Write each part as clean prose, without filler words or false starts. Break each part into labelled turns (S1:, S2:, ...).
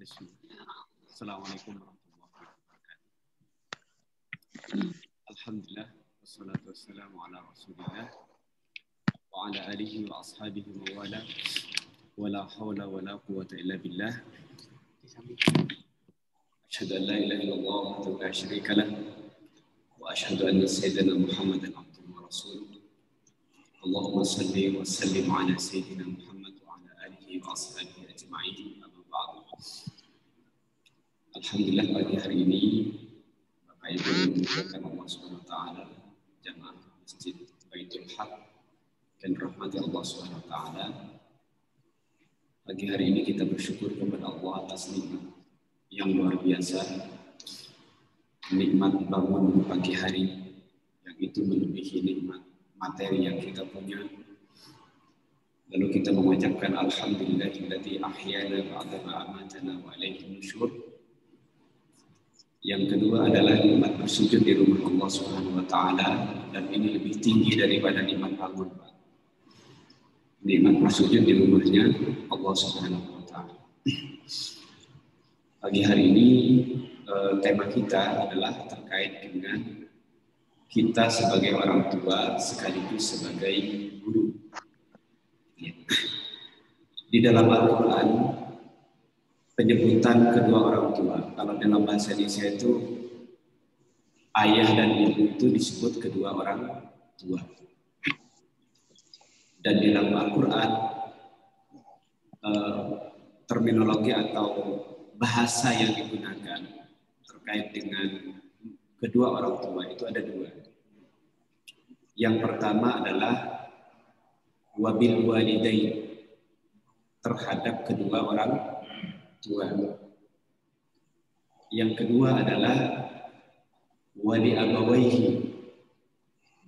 S1: Bismillah. Assalamualaikum warahmatullahi wabarakatuh. Alhamdulillah wassalatu wassalamu ala Rasulillah wa ala alihi wa ashabihi wa wala wala hawla wala quwwata illa billah. Asyhadu an la ilaha illallah wahdahu la syarika lah wa asyhadu anna sayyidina Muhammadan abduhu wa rasuluh. Allahumma shalli wa sallim ala sayyidina Muhammad wa ala alihi wa ashabihi ajma'in. Alhamdulillah pagi hari ini Bapak Ibu dimuliakan Allah Subhanahu wa taala, jamaah Masjid Baitul Haq dan rahmati Allah Subhanahu wa taala. Pagi hari ini kita bersyukur kepada Allah atas nikmat yang luar biasa. Nikmat bangun pagi hari yang itu melebihi nikmat materi yang kita punya. Lalu kita mengucapkan alhamdulillahilladzi ahyana ba'da ma amatana wa ilaihi nusyur. Yang kedua adalah nikmat bersujud di rumah Allah Subhanahu wa taala, dan ini lebih tinggi daripada nikmat bangun, Pak. Nikmat bersujud di rumahnya Allah Subhanahu wa taala. Pagi hari ini tema kita adalah terkait dengan kita sebagai orang tua sekaligus sebagai guru. Di dalam Al-Quran penyebutan kedua orang tua, kalau dalam bahasa Indonesia itu ayah dan ibu itu disebut kedua orang tua. Dan di dalam Al-Quran terminologi atau bahasa yang digunakan terkait dengan kedua orang tua itu ada dua. Yang pertama adalah wabil walidain, terhadap kedua orang tua. Yang kedua adalah wali abawaihi,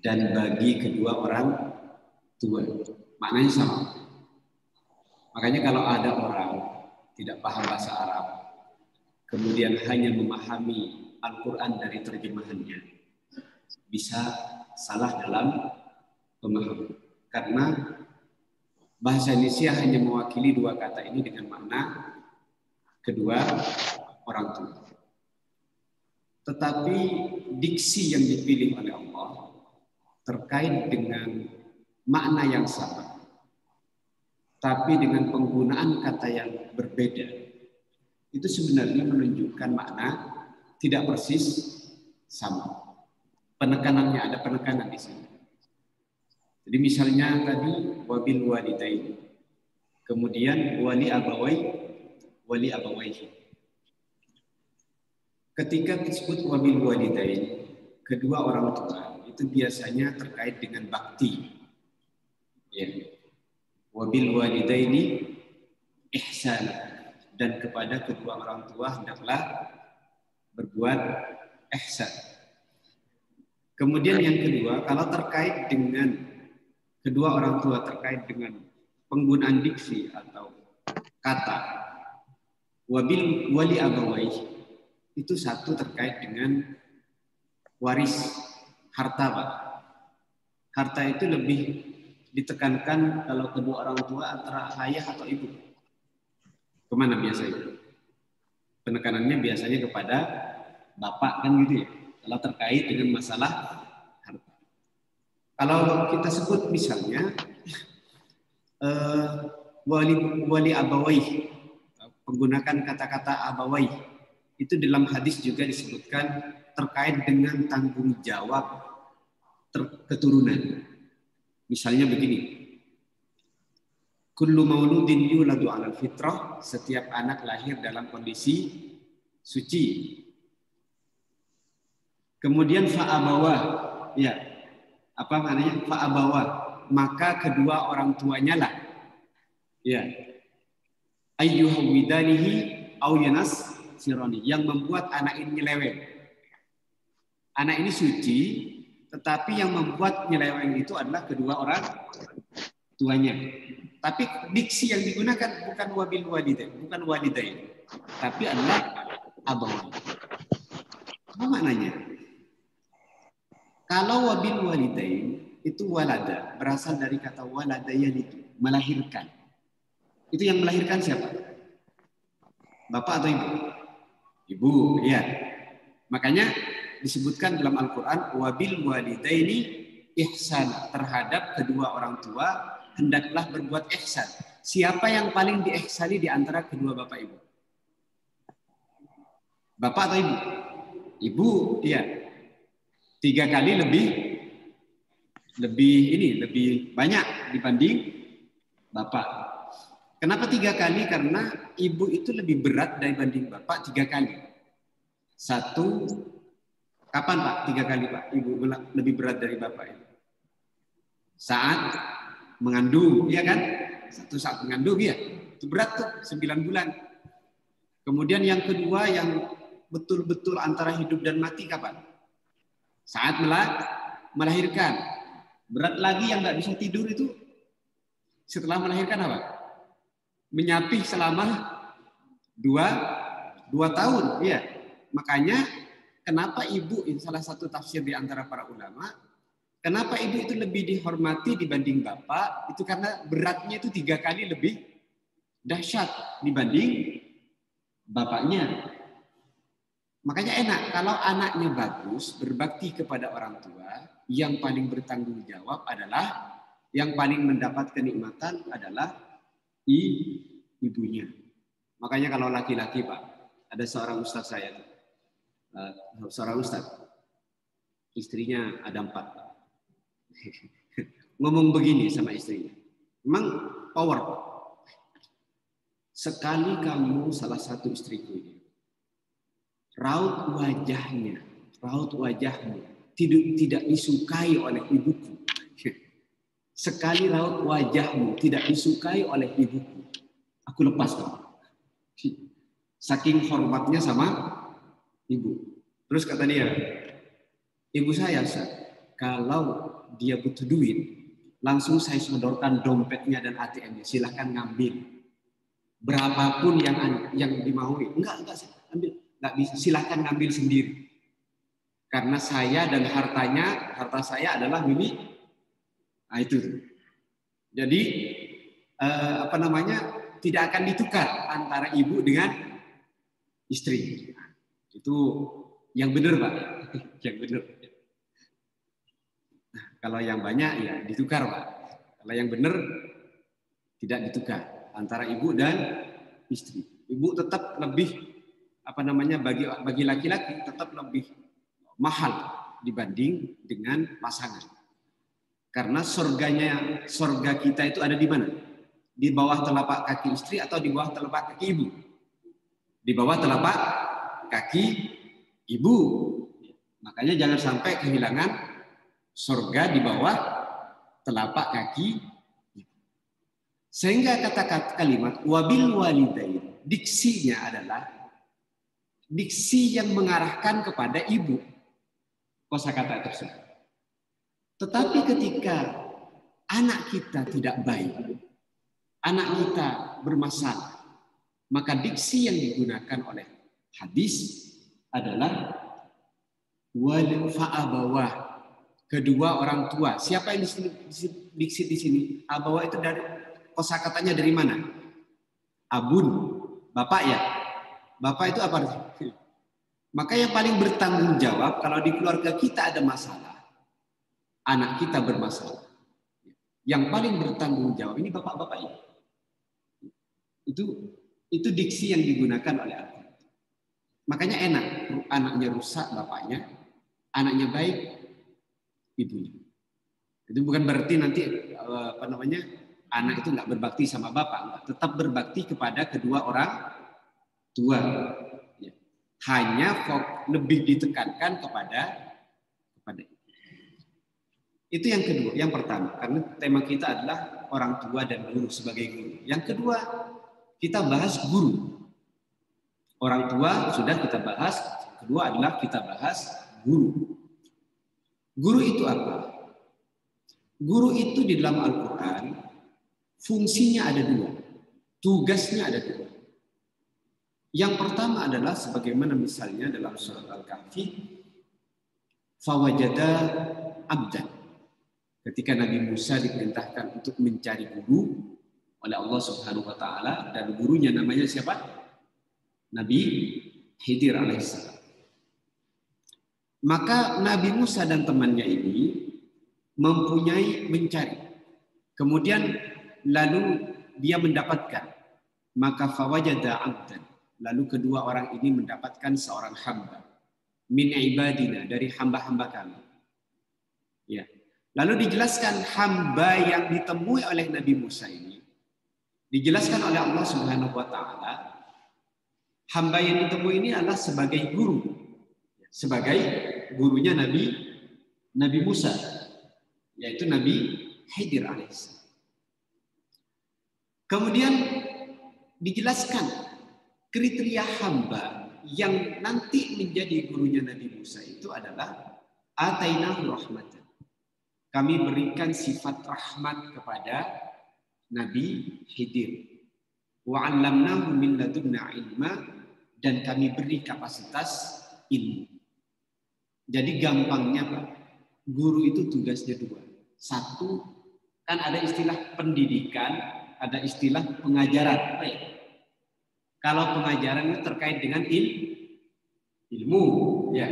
S1: dan bagi kedua orang tua. Maknanya sama. Makanya kalau ada orang tidak paham bahasa Arab, kemudian hanya memahami Al-Quran dari terjemahannya, bisa salah dalam pemahaman. Karena bahasa Indonesia hanya mewakili dua kata ini dengan makna kedua orang tua. Tetapi diksi yang dipilih oleh Allah terkait dengan makna yang sama, tapi dengan penggunaan kata yang berbeda, itu sebenarnya menunjukkan makna tidak persis sama. Penekanannya, ada penekanan di sini. Jadi misalnya tadi wabil walidain, kemudian wali abawaihi. Ketika disebut wabil walidain, kedua orang tua itu biasanya terkait dengan bakti. Ya. Wabil walidaini ihsan, dan kepada kedua orang tua hendaklah berbuat ihsan. Kemudian yang kedua, kalau terkait dengan kedua orang tua terkait dengan penggunaan diksi atau kata wabil wali abawaihi, itu satu terkait dengan waris harta, Pak. Harta itu lebih ditekankan kalau kedua orang tua antara ayah atau ibu. Kemana biasanya? Penekanannya biasanya kepada bapak, kan gitu ya. Kalau terkait dengan masalah harta. Kalau kita sebut misalnya wali abawaihi, menggunakan kata-kata abawaihi, itu dalam hadis juga disebutkan terkait dengan tanggung jawab keturunan. Misalnya begini, kullu mauludin yuladu 'alal fitrah, setiap anak lahir dalam kondisi suci. Kemudian fa'abawah, ya, apa maknanya fa'abawah, maka kedua orang tuanya lah, ya, ayyuhawidanihi au yanas sironi, yang membuat anak ini nyeleweng. Anak ini suci, tetapi yang membuat nyeleweng itu adalah kedua orang tuanya. Tapi diksi yang digunakan bukan wabil walidain, bukan walidain, tapi adalah abawah. Apa maknanya? Kalau wabil walidain itu walada, berasal dari kata waladayan, itu melahirkan. Itu yang melahirkan siapa? Bapak atau ibu? Ibu, ya. Makanya disebutkan dalam Al-Quran, wabil walidaini ihsan, terhadap kedua orang tua hendaklah berbuat ihsan. Siapa yang paling diihsani di antara kedua bapak ibu? Bapak atau ibu? Ibu, iya. 3 kali lebih banyak dibanding bapak. Kenapa 3 kali? Karena ibu itu lebih berat dibanding bapak 3 kali. Satu, kapan Pak? 3 kali Pak, ibu lebih berat dari bapak itu? Saat mengandung, iya kan? Satu saat mengandung, ya. Itu berat tuh, 9 bulan. Kemudian yang kedua, yang betul-betul antara hidup dan mati kapan? Saat melahirkan. Berat lagi yang nggak bisa tidur itu setelah melahirkan apa? Menyapih selama 2 tahun. Ya. Makanya kenapa ibu, salah satu tafsir di antara para ulama, kenapa ibu itu lebih dihormati dibanding bapak? Itu karena beratnya itu 3 kali lebih dahsyat dibanding bapaknya. Makanya enak kalau anaknya bagus, berbakti kepada orang tua, yang paling bertanggung jawab adalah, yang paling mendapat kenikmatan adalah ibunya. Makanya kalau laki-laki Pak, ada seorang ustaz saya, seorang ustaz, istrinya ada 4. Ngomong begini sama istrinya, memang power Pak. Sekali kamu salah satu istriku ini, raut wajahmu tidak disukai oleh ibuku. Sekali raut wajahmu tidak disukai oleh ibuku, aku lepas kamu. Saking hormatnya sama ibu. Terus kata dia, ibu saya, kalau dia butuh duit, langsung saya sodorkan dompetnya dan ATM-nya, silahkan ngambil. Berapapun yang dimaui. Enggak, ambil. Nggak bisa, silahkan ngambil sendiri. Karena saya dan harta saya adalah milik. Nah itu. Jadi tidak akan ditukar antara ibu dengan istri. Nah, itu yang benar Pak. Yang benar. Nah, kalau yang banyak ya ditukar Pak. Kalau yang benar tidak ditukar antara ibu dan istri. Ibu tetap lebih bagi laki-laki tetap lebih mahal dibanding dengan pasangan. Karena surga kita itu ada di mana? Di bawah telapak kaki istri atau di bawah telapak kaki ibu? Di bawah telapak kaki ibu. Makanya jangan sampai kehilangan surga di bawah telapak kaki ibu. Sehingga kata-kata kalimat wabil walidain, diksinya adalah diksi yang mengarahkan kepada ibu, kosakata tersebut. Tetapi ketika anak kita tidak baik, anak kita bermasalah, maka diksi yang digunakan oleh hadis adalah wal fa'abawah, kedua orang tua. Siapa yang diksi di sini? Abawah itu dari kosakatanya dari mana? Abun, bapak ya. Bapak itu apa? Maka yang paling bertanggung jawab kalau di keluarga kita ada masalah, anak kita bermasalah, yang paling bertanggung jawab ini bapak-bapak ini. Itu diksi yang digunakan oleh anak. Makanya enak, anaknya rusak bapaknya, anaknya baik ibunya. Itu bukan berarti nanti anak itu nggak berbakti sama bapak, enggak. Tetap berbakti kepada kedua orang tua. Ya. Hanya lebih ditekankan kepada itu yang kedua, yang pertama, karena tema kita adalah orang tua dan guru sebagai guru. Yang kedua, kita bahas guru. Orang tua sudah kita bahas, kedua adalah kita bahas guru. Guru itu apa? Guru itu di dalam Al-Quran fungsinya ada 2, tugasnya ada 2. Yang pertama adalah sebagaimana misalnya dalam surat Al-Kahfi, fawajada abdan. Ketika Nabi Musa diperintahkan untuk mencari guru oleh Allah Subhanahu wa taala, dan gurunya namanya siapa? Nabi Khidir alaihissalam. Maka Nabi Musa dan temannya ini mencari. Kemudian lalu dia mendapatkan. Maka fawajada abdan. Lalu kedua orang ini mendapatkan seorang hamba. Min ibadina, dari hamba-hamba kami. Ya. Lalu dijelaskan hamba yang ditemui oleh Nabi Musa ini. Dijelaskan oleh Allah Subhanahu wa taala, hamba yang ditemui ini adalah sebagai guru. Sebagai gurunya Nabi Musa, yaitu Nabi Khidir alaihissalam. Kemudian dijelaskan kriteria hamba yang nanti menjadi gurunya Nabi Musa itu adalah atainahu rahmatan. Kami berikan sifat rahmat kepada Nabi Khidir. Wa 'allamnahu min ladunna ilma, dan kami beri kapasitas ilmu. Jadi gampangnya Pak, guru itu tugasnya dua. Satu, kan ada istilah pendidikan, ada istilah pengajaran. Kalau pengajaran itu terkait dengan ilmu, ya.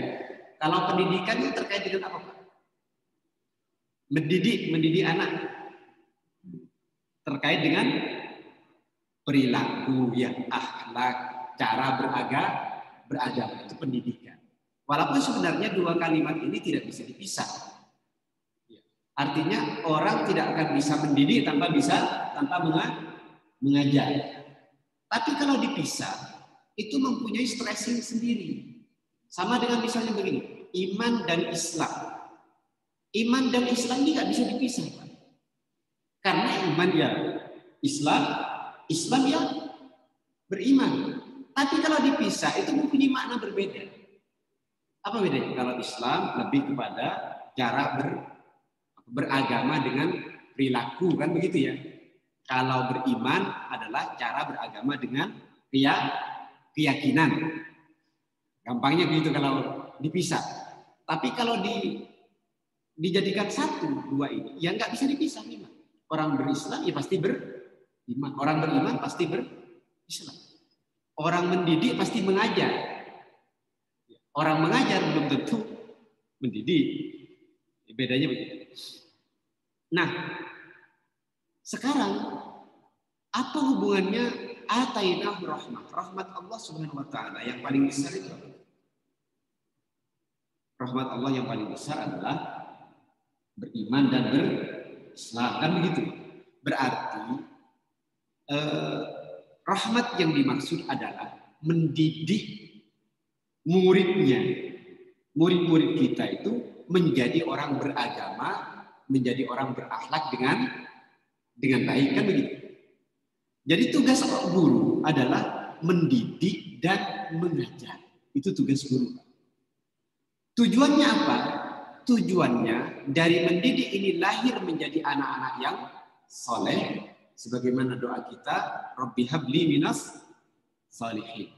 S1: Kalau pendidikan itu terkait dengan apa Pak? Mendidik anak. Terkait dengan perilaku, ya, akhlak, cara beragama, itu pendidikan. Walaupun sebenarnya dua kalimat ini tidak bisa dipisah. Artinya orang tidak akan bisa mendidik tanpa mengajar. Tapi kalau dipisah, itu mempunyai stressing sendiri. Sama dengan misalnya begini, iman dan Islam. Iman dan Islam ini nggak bisa dipisah. Karena iman ya Islam ya beriman. Tapi kalau dipisah itu mempunyai makna berbeda. Apa bedanya? Kalau Islam lebih kepada cara beragama dengan perilaku, kan begitu ya. Kalau beriman adalah cara beragama dengan keyakinan. Gampangnya begitu kalau dipisah. Tapi kalau dijadikan satu, dua ini, ya nggak bisa dipisah memang. Orang berislam ya pasti beriman. Orang beriman pasti berislam. Orang mendidik pasti mengajar. Orang mengajar belum tentu mendidik. Bedanya begitu. Nah, sekarang apa hubungannya atainahu rahmat? Rahmat Allah Subhanahu wa taala yang paling besar itu apa? Rahmat Allah yang paling besar adalah beriman dan berislam, kan begitu. Berarti rahmat yang dimaksud adalah mendidik muridnya, murid-murid kita itu menjadi orang beragama, menjadi orang berakhlak dengan baik, kan begitu. Jadi tugas guru adalah mendidik dan mengajar. Itu tugas guru. Tujuannya apa? Tujuannya dari mendidik ini lahir menjadi anak-anak yang soleh, sebagaimana doa kita, Rabbi habli minas salihin.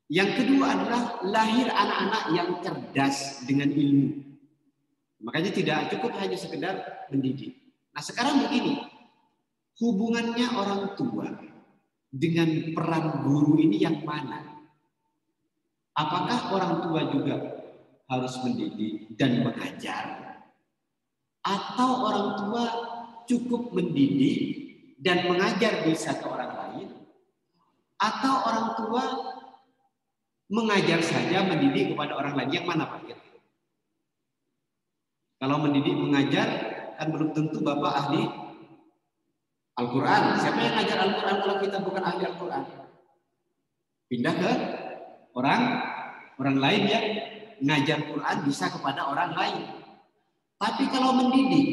S1: Yang kedua adalah lahir anak-anak yang cerdas dengan ilmu. Makanya tidak cukup hanya sekedar mendidik. Nah sekarang begini, hubungannya orang tua dengan peran guru ini yang mana? Apakah orang tua juga harus mendidik dan mengajar? Atau orang tua cukup mendidik dan mengajar bisa ke orang lain? Atau orang tua mengajar saja, mendidik kepada orang lain? Yang mana Pak? Kalau mendidik mengajar kan belum tentu Bapak ahli Al-Quran. Siapa yang ngajar Al-Quran kalau kita bukan ahli Al-Quran? Pindah ke orang lain yang ngajar Quran bisa kepada orang lain. Tapi kalau mendidik,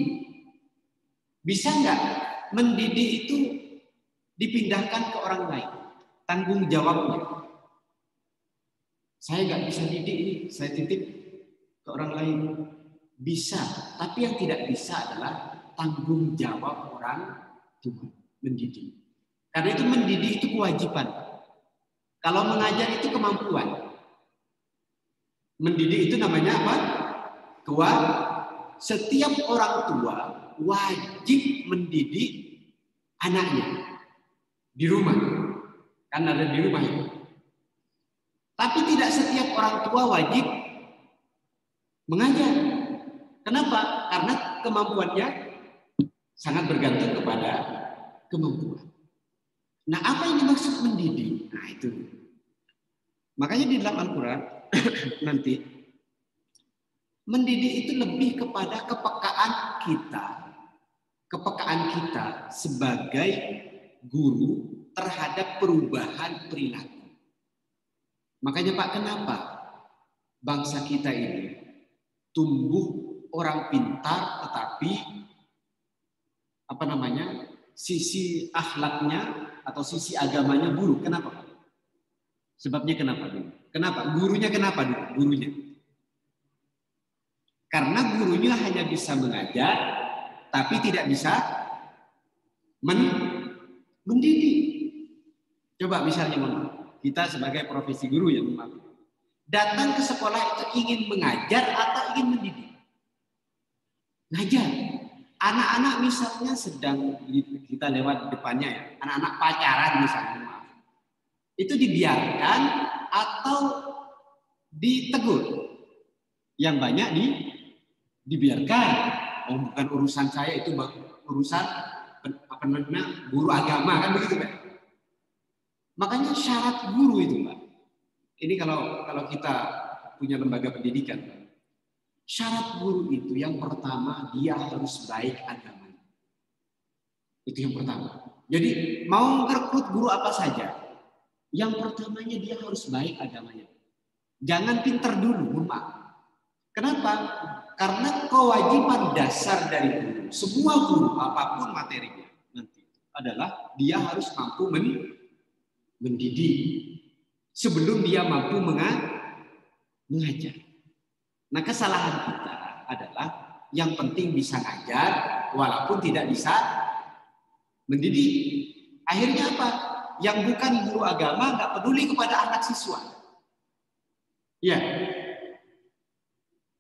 S1: bisa nggak mendidik itu dipindahkan ke orang lain? Tanggung jawabnya. Saya nggak bisa didik ini, saya titip ke orang lain. Bisa, tapi yang tidak bisa adalah tanggung jawab orang tua mendidik. Karena itu mendidik itu kewajiban. Kalau mengajar itu kemampuan. Mendidik itu namanya apa? Setiap orang tua wajib mendidik anaknya di rumah. Kan ada di rumah itu. Tapi tidak setiap orang tua wajib mengajar. Kenapa? Karena kemampuannya sangat bergantung kepada kemampuan. Nah, apa yang dimaksud mendidik? Nah, itu. Makanya di dalam Al-Quran nanti mendidik itu lebih kepada kepekaan kita sebagai guru terhadap perubahan perilaku. Makanya Pak, kenapa bangsa kita ini tumbuh orang pintar tetapi sisi akhlaknya atau sisi agamanya buruk? Kenapa Pak? Sebabnya kenapa dulu? Kenapa? Gurunya kenapa dulu? Gurunya. Karena gurunya hanya bisa mengajar, tapi tidak bisa mendidik. Coba misalnya, kita sebagai profesi guru ya, datang ke sekolah itu ingin mengajar atau ingin mendidik? Ngajar. Anak-anak misalnya sedang kita lewat depannya ya, anak-anak pacaran misalnya, itu dibiarkan atau ditegur? Yang banyak dibiarkan. Oh, bukan urusan saya, itu urusan guru agama, kan begitu Pak. Makanya syarat guru itu Pak. Ini kalau kita punya lembaga pendidikan, syarat guru itu yang pertama dia harus baik agamanya. Itu yang pertama. Jadi mau merekrut guru apa saja, yang pertamanya dia harus baik agamanya. Jangan pinter dulu, Pak. Kenapa? Karena kewajiban dasar dari guru, semua guru apapun materinya nanti adalah dia harus mampu mendidik sebelum dia mampu mengajar. Nah, kesalahan kita adalah yang penting bisa ngajar walaupun tidak bisa mendidik. Akhirnya apa? Yang bukan guru agama nggak peduli kepada anak siswa. Ya.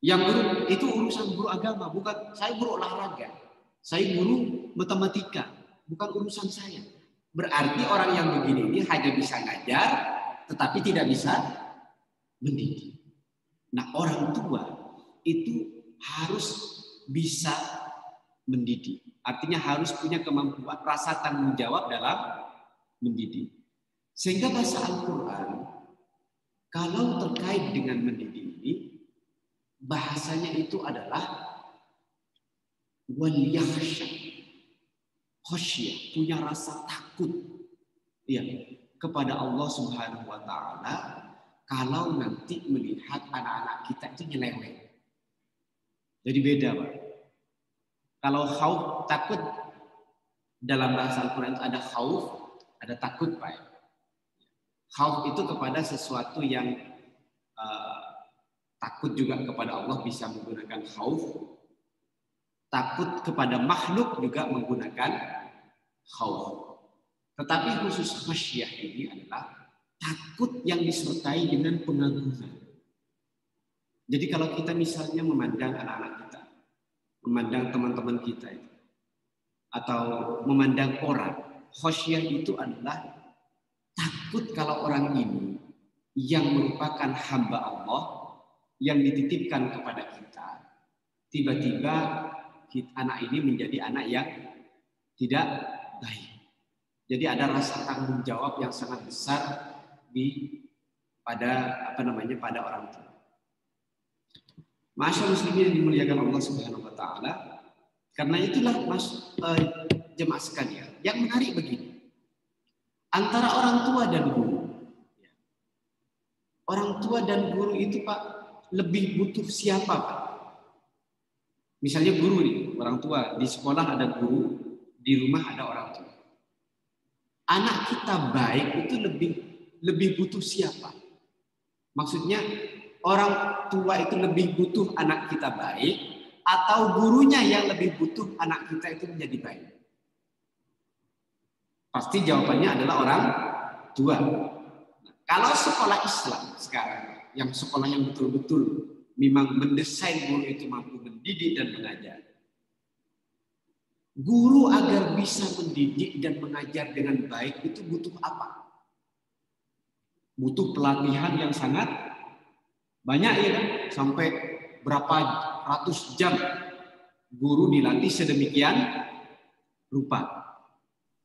S1: Yang guru itu urusan guru agama, bukan saya guru olahraga. Saya guru matematika, bukan urusan saya. Berarti orang yang begini ini hanya bisa ngajar tetapi tidak bisa mendidik. Nah, orang tua itu harus bisa mendidik. Artinya harus punya kemampuan, rasa tanggung jawab dalam mendidik. Sehingga bahasa Al-Quran kalau terkait dengan mendidik ini, bahasanya itu adalah wal yakhsha, khasyah, punya rasa takut ya kepada Allah Subhanahu wa taala kalau nanti melihat anak-anak kita itu nyeleweng. Jadi beda, Pak. Kalau khauf, takut, dalam bahasa Al-Quran ada khauf, ada takut, Pak. Khauf itu kepada sesuatu yang takut juga kepada Allah bisa menggunakan khauf. Takut kepada makhluk juga menggunakan khauf. Tetapi khusus khasyah ini adalah takut yang disertai dengan pengagungan. Jadi kalau kita misalnya memandang anak-anak kita, memandang teman-teman kita itu, atau memandang orang, khasyah itu adalah takut kalau orang ini yang merupakan hamba Allah yang dititipkan kepada kita, tiba-tiba anak ini menjadi anak yang tidak baik. Jadi ada rasa tanggung jawab yang sangat besar pada orang tua. Masyaallah muslimin yang dimuliakan Allah Subhanahu wa taala. Karena itulah jemaah sekalian, yang menarik begini. Antara orang tua dan guru. Orang tua dan guru itu Pak lebih butuh siapa Pak? Misalnya guru nih, orang tua, di sekolah ada guru, di rumah ada orang tua. Anak kita baik itu lebih butuh siapa? Maksudnya orang tua itu lebih butuh anak kita baik atau gurunya yang lebih butuh anak kita itu menjadi baik? Pasti jawabannya adalah orang tua. Nah, kalau sekolah Islam sekarang, yang sekolah yang betul-betul memang mendesain guru itu mampu mendidik dan mengajar. Guru agar bisa mendidik dan mengajar dengan baik itu butuh apa? butuh pelatihan yang sangat banyak ya kan, sampai berapa ratus jam guru dilatih sedemikian rupa.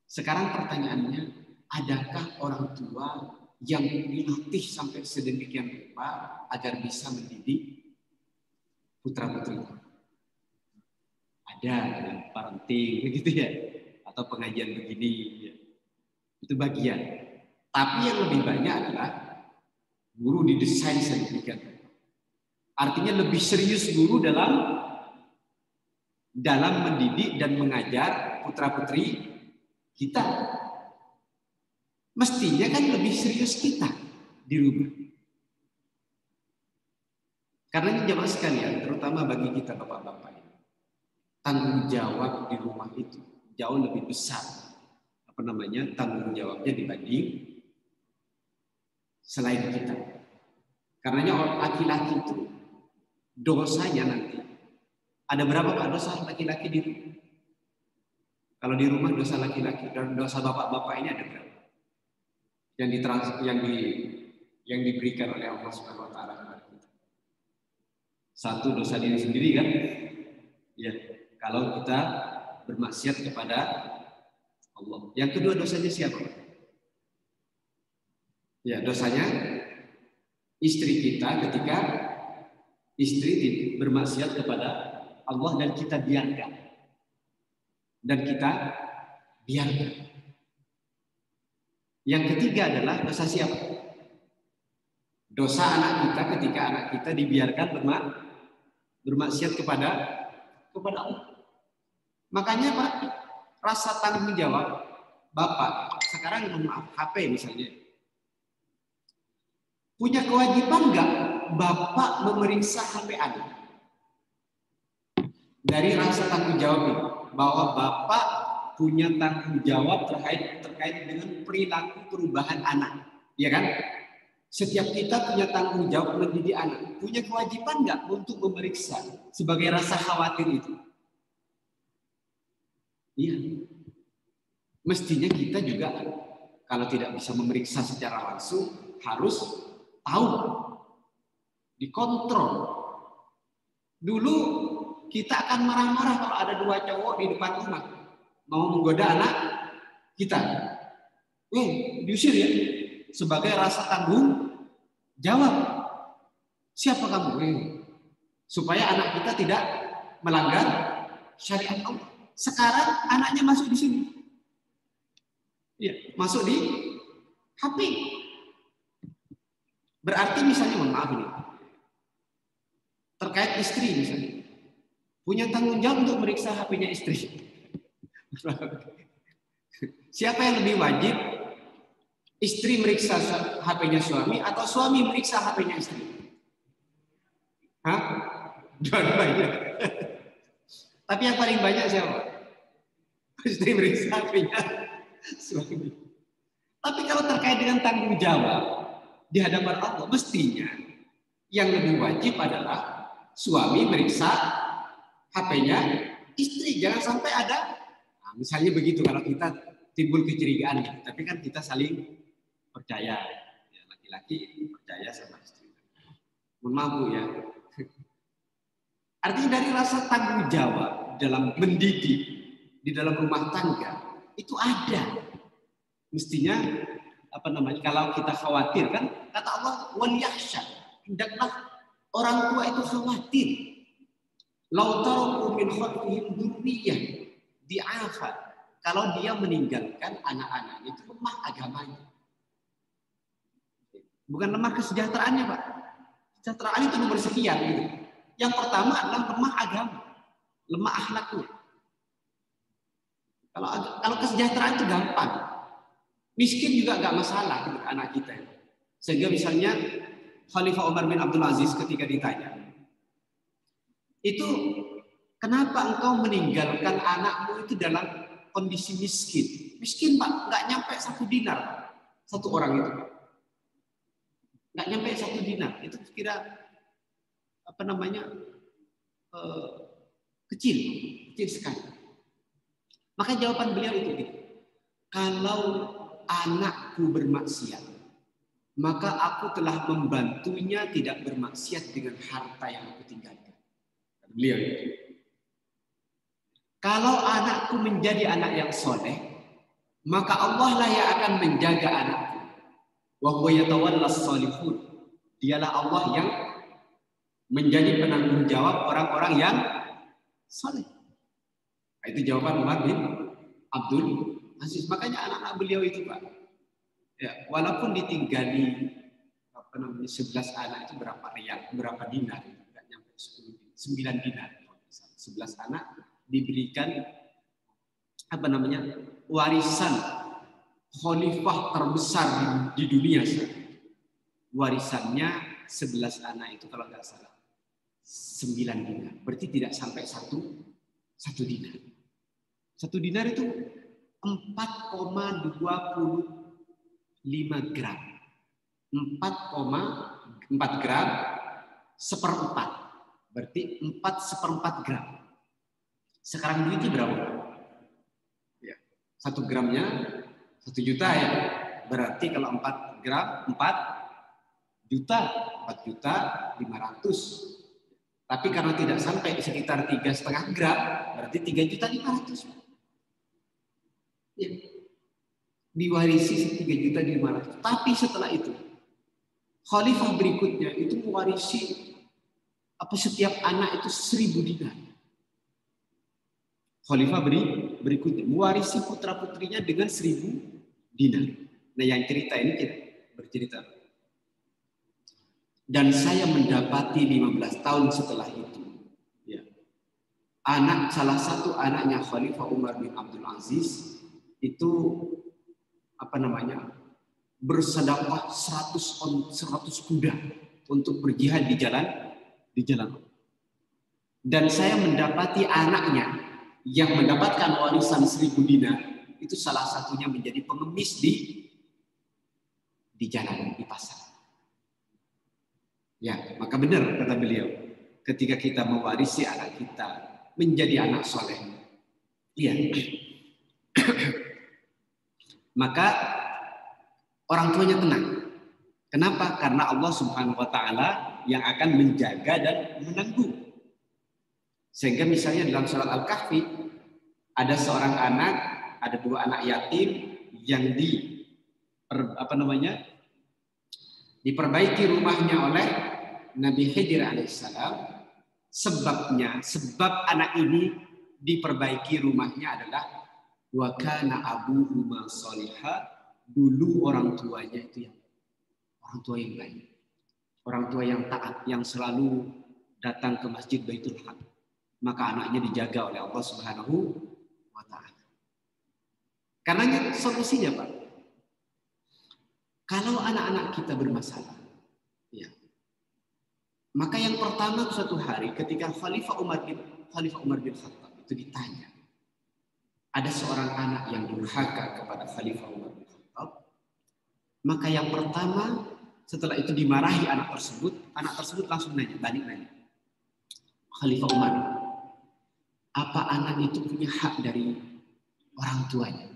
S1: Sekarang pertanyaannya, adakah orang tua yang dilatih sampai sedemikian rupa agar bisa mendidik putra-putri? Ada dengan parenting begitu ya, atau pengajian begini ya. Itu bagian. Tapi yang lebih banyak adalah guru didesain sedemikian. Artinya lebih serius guru dalam mendidik dan mengajar putra-putri kita. Mestinya kan lebih serius kita di rumah. Karena ini jamaah sekalian, terutama bagi kita bapak-bapak, tanggung jawab di rumah itu jauh lebih besar. Tanggung jawabnya dibanding selain kita. Karenanya orang laki-laki itu dosanya nanti. Ada berapa Pak dosa laki-laki di rumah? Kalau di rumah dosa laki-laki dan dosa bapak-bapak ini ada berapa? Yang diberikan oleh Allah Subhanahu wa taala kepada kita. Satu, dosa diri sendiri kan? Ya, kalau kita bermaksiat kepada Allah. Yang kedua, dosanya siapa? Ya, dosanya istri kita ketika istri bermaksiat kepada Allah dan kita biarkan. Yang ketiga adalah dosa siapa? Dosa anak kita ketika anak kita dibiarkan bermaksiat kepada Allah. Makanya Pak, rasa tanggung jawab Bapak sekarang HP misalnya, punya kewajiban nggak Bapak memeriksa HP anak? Dari rasa tanggung jawab ini, bahwa Bapak punya tanggung jawab terkait dengan perilaku perubahan anak, ya kan? Setiap kita punya tanggung jawab mendidik anak, punya kewajiban nggak untuk memeriksa sebagai rasa khawatir itu? Iya. Mestinya kita juga kalau tidak bisa memeriksa secara langsung harus tahu, dikontrol. Dulu kita akan marah-marah kalau ada dua cowok di depan rumah mau menggoda anak kita. Diusir ya, sebagai rasa tanggung jawab. Siapa kamu? Supaya anak kita tidak melanggar syariat Allah. Sekarang anaknya masuk di sini. Ya, masuk di HP. Berarti misalnya, mohon maaf ini, terkait istri misalnya, punya tanggung jawab untuk meriksa HP-nya istri. Siapa yang lebih wajib? Istri meriksa HP-nya suami atau suami meriksa HP-nya istri? Hah? Dua-duanya. Tapi yang paling banyak siapa? Istri meriksa HP-nya suami. Tapi kalau terkait dengan tanggung jawab di hadapan Allah, mestinya yang lebih wajib adalah suami meriksa HP-nya istri. Jangan sampai ada, misalnya begitu, kalau kita timbul kecurigaan, gitu. Tapi kan kita saling percaya, ya, laki-laki percaya sama istri. Mohon maaf Bu ya. Artinya dari rasa tanggung jawab dalam mendidik di dalam rumah tangga itu ada. Mestinya kalau kita khawatir, kan kata Allah waliyahsya, hendaklah orang tua itu khawatir. Lau taraku min khalfihim dzurriyyah di'afa, kalau dia meninggalkan anak-anaknya itu lemah agamanya. Bukan lemah kesejahteraannya, Pak. Kesejahteraan itu nomor sekian gitu. Yang pertama adalah lemah agama, lemah akhlaknya. Kalau kesejahteraan itu gampang, miskin juga nggak masalah untuk anak kita. Sehingga misalnya Khalifah Umar bin Abdul Aziz ketika ditanya, itu kenapa engkau meninggalkan anakmu itu dalam kondisi miskin? Miskin Pak, nggak nyampe 1 dinar satu orang itu, Pak. Nggak nyampe 1 dinar, itu kira kecil sekali. Maka jawaban beliau itu, kalau anakku bermaksiat, maka aku telah membantunya tidak bermaksiat dengan harta yang aku tinggalkan. Beliau. Kalau anakku menjadi anak yang soleh, maka Allah lah yang akan menjaga anakku. Wa huwa yatawallas sholihun. Dialah Allah yang menjadi penanggung jawab orang-orang yang soleh. Itu jawaban Umar bin Abdul Aziz. Makanya anak-anak beliau itu, Pak, ya, walaupun ditinggali 11 anak itu berapa riyal, berapa dinar, enggak nyampe 9 dinar. 11 anak diberikan warisan khalifah terbesar di dunia. Warisannya 11 anak itu kalau nggak salah 9 dinar. Berarti tidak sampai satu dinar. 1 dinar itu 4,25 gram. 4,4 gram seperempat. Berarti 4/4 gram. Sekarang duitnya berapa? Ya, 1 gramnya 1 juta ya. Berarti kalau 4 gram 4.500.000. Tapi karena tidak sampai sekitar 3,5 gram, berarti 3.500.000. Ya. Diwarisi 3.500.000. Tapi setelah itu, khalifah berikutnya itu mewarisi setiap anak itu 1.000 dinar. Khalifah berikutnya mewarisi putra-putrinya dengan 1.000 dinar. Nah, yang cerita ini bercerita. Dan saya mendapati 15 tahun setelah itu, ya, salah satu anaknya Khalifah Umar bin Abdul Aziz itu bersedekah 100 kuda untuk berjihad di jalan. Dan saya mendapati anaknya yang mendapatkan warisan 1.000 dinar itu salah satunya menjadi pengemis di jalan, di pasar. Ya, maka benar kata beliau, ketika kita mewarisi anak kita menjadi anak soleh, iya, maka orang tuanya tenang. Kenapa? Karena Allah Subhanahu Wa Taala yang akan menjaga dan menanggung. Sehingga misalnya dalam surat Al-Kahfi ada seorang anak, ada 2 anak yatim yang diperbaiki rumahnya oleh Nabi Khidir alaihissalam. Sebab anak ini diperbaiki rumahnya adalah wa kana abuhuma sholiha. Dulu orang tuanya itu orang tua yang baik, orang tua yang taat, yang selalu datang ke Masjid Baitul Haq. Maka anaknya dijaga oleh Allah Subhanahu wa Ta'ala. Karena solusinya, Pak, kalau anak-anak kita bermasalah, ya, maka yang pertama suatu hari ketika Khalifah Umar bin Khattab itu ditanya, ada seorang anak yang durhaka kepada Khalifah Umar bin Khattab, maka yang pertama setelah itu dimarahi anak tersebut langsung balik nanya, Khalifah Umar, apa anak itu punya hak dari orang tuanya?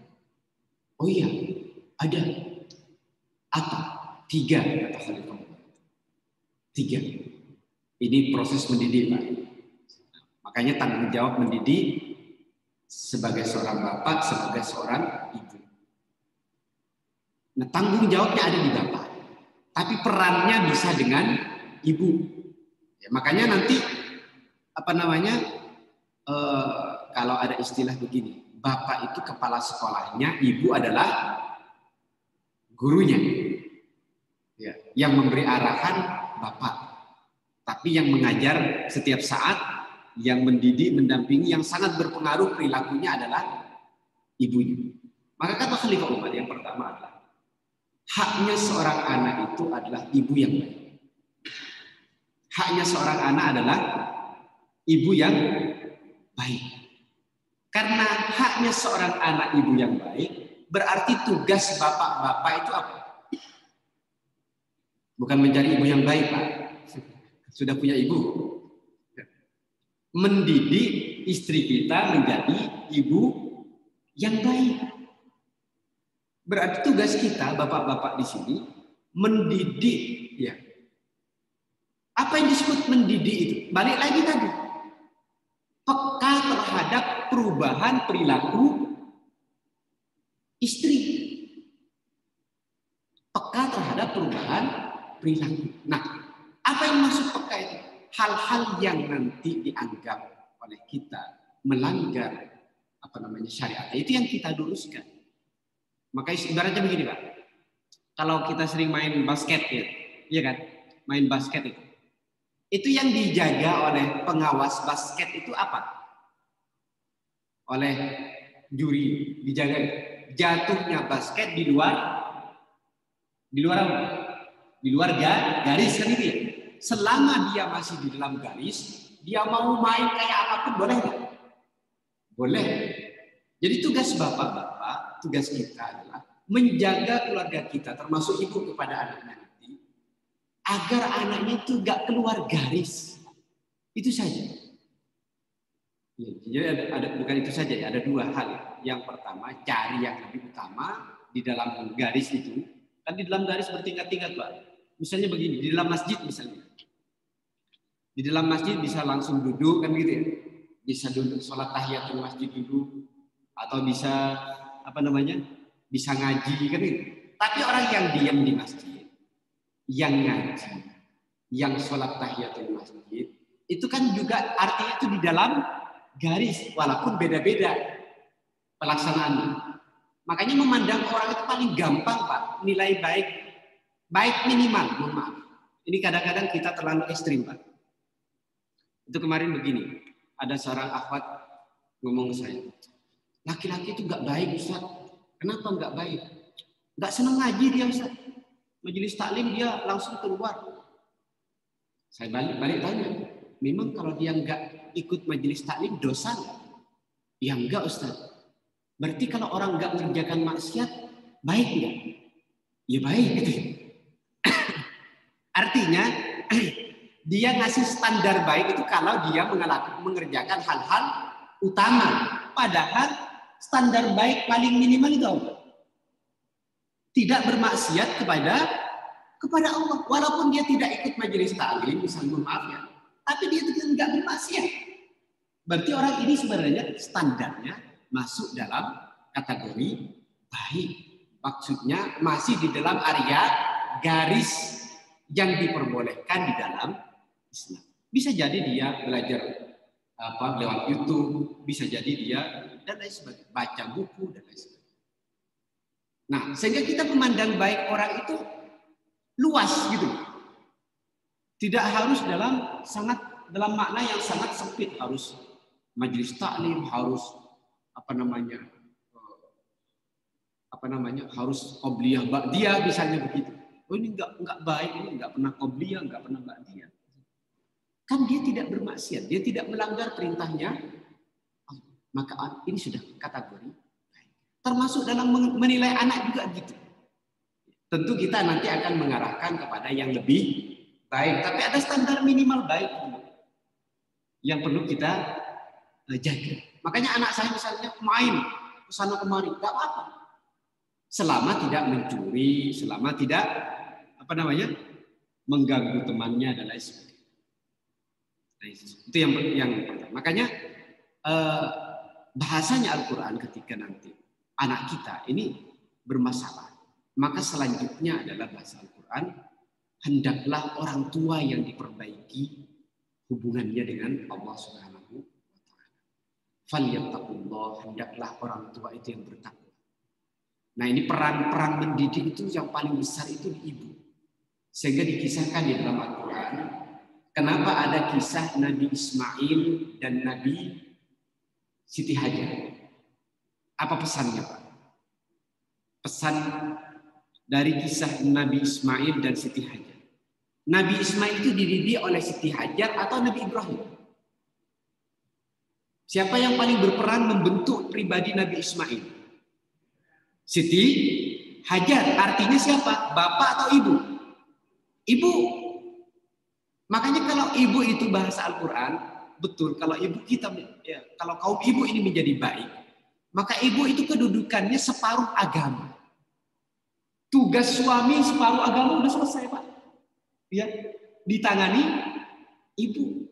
S1: Oh iya, ada. Apa? 3, kata Khalifah Umar. 3. Ini proses mendidik, Pak. Makanya tanggung jawab mendidik sebagai seorang bapak, sebagai seorang ibu. Nah, tanggung jawabnya ada di bapak, tapi perannya bisa dengan ibu. Ya, makanya nanti kalau ada istilah begini, bapak itu kepala sekolahnya, ibu adalah gurunya. Ya, yang memberi arahan bapak, tapi yang mengajar setiap saat, yang mendidik, mendampingi, yang sangat berpengaruh perilakunya adalah ibunya. Maka kata Khalifah Umar yang pertama adalah haknya seorang anak itu adalah ibu yang baik. Haknya seorang anak adalah ibu yang baik. Karena haknya seorang anak ibu yang baik, berarti tugas bapak-bapak itu apa? Bukan mencari ibu yang baik, Pak. Sudah punya ibu. Mendidik istri kita menjadi ibu yang baik. Berarti tugas kita, bapak-bapak di sini, mendidik, ya. Apa yang disebut mendidik itu? Balik lagi tadi. Peka terhadap perubahan perilaku istri. Peka terhadap perubahan perilaku. Nah, apa yang masuk peka itu? Hal-hal yang nanti dianggap oleh kita melanggar syariat. Itu yang kita luruskan. Makanya ibaratnya begini, Pak. Kalau kita sering main basket ya, iya kan? Main basket itu yang dijaga oleh pengawas basket itu apa? Oleh juri dijaga jatuhnya basket di luar garis kan itu ya. Selama dia masih di dalam garis, dia mau main kayak apapun boleh nggak? Boleh. Jadi tugas bapak-bapak, tugas kita adalah menjaga keluarga kita, termasuk ibu kepada anaknya nanti, agar anaknya itu nggak keluar garis. Itu saja. Jadi bukan itu saja ya, ada dua hal. Yang pertama, cari yang lebih utama di dalam garis itu. Kan di dalam garis bertingkat-tingkat, Pak. Misalnya begini, di dalam masjid misalnya. Di dalam masjid bisa langsung duduk kan gitu ya. Bisa duduk sholat tahiyatul masjid dulu, atau bisa bisa ngaji kan gitu. Tapi orang yang diam di masjid, yang ngaji, yang sholat tahiyatul masjid, itu kan juga artinya itu di dalam garis, walaupun beda-beda pelaksanaannya. Makanya memandang orang itu paling gampang, Pak. Nilai baik minimal, mohon maaf. Ini kadang-kadang kita terlalu ekstrim, Pak. Itu kemarin begini, ada seorang akhwat ngomong ke saya, laki-laki itu nggak baik, Ustaz. Kenapa nggak baik? Nggak senang ngaji dia, Ustaz. Majelis taklim dia langsung keluar. Saya balik tanya, memang kalau dia nggak ikut majelis taklim dosa nggak? Ya enggak, Ustaz. Berarti kalau orang nggak mengerjakan maksiat, baik nggak? Ya baik gitu. Artinya dia ngasih standar baik itu kalau dia mengerjakan hal-hal utama. Padahal standar baik paling minimal itu apa? Tidak bermaksiat kepada Allah. Walaupun dia tidak ikut majelis taklim, misalnya maaf ya, tapi dia tidak bermaksiat. Berarti orang ini sebenarnya standarnya masuk dalam kategori baik. Maksudnya masih di dalam area garis yang diperbolehkan di dalam Islam. Bisa jadi dia belajar lewat YouTube, bisa jadi dia dan lain sebagainya, baca buku dan lain sebagainya. Nah, sehingga kita memandang baik orang itu luas gitu. Tidak harus dalam makna yang sangat sempit, harus majelis taklim, harus harus qobliyah ba'diyah misalnya begitu. Oh ini enggak baik, ini enggak pernah qobliyah, enggak pernah ba'diyah. Kan dia tidak bermaksiat, dia tidak melanggar perintahnya. Maka ini sudah kategori baik. Termasuk dalam menilai anak juga gitu. Tentu kita nanti akan mengarahkan kepada yang lebih baik, tapi ada standar minimal baik yang perlu kita jaga. Makanya anak saya misalnya main ke sana kemari, enggak apa-apa. Selama tidak mencuri, selama tidak mengganggu temannya dan lain sebagainya. Nah, itu yang pertama. Makanya bahasanya Al-Quran ketika nanti anak kita ini bermasalah, maka selanjutnya adalah bahasa Al-Quran, hendaklah orang tua yang diperbaiki hubungannya dengan Allah Subhanahu wa taala. Falyattaqullah, hendaklah orang tua itu yang bertakwa. Nah, ini peran mendidik itu yang paling besar itu di ibu. Sehingga dikisahkan di dalam Al-Quran, kenapa ada kisah Nabi Ismail dan Nabi Siti Hajar. Apa pesannya, Pak? Pesan dari kisah Nabi Ismail dan Siti Hajar. Nabi Ismail itu dididik oleh Siti Hajar atau Nabi Ibrahim? Siapa yang paling berperan membentuk pribadi Nabi Ismail? Siti Hajar. Artinya siapa? Bapak atau ibu? Ibu. Makanya kalau ibu itu bahasa Al-Quran, betul. Kalau ibu kita, ya, kalau kaum ibu ini menjadi baik, maka ibu itu kedudukannya separuh agama. Tugas suami separuh agama udah selesai, Pak. Ya, ditangani ibu.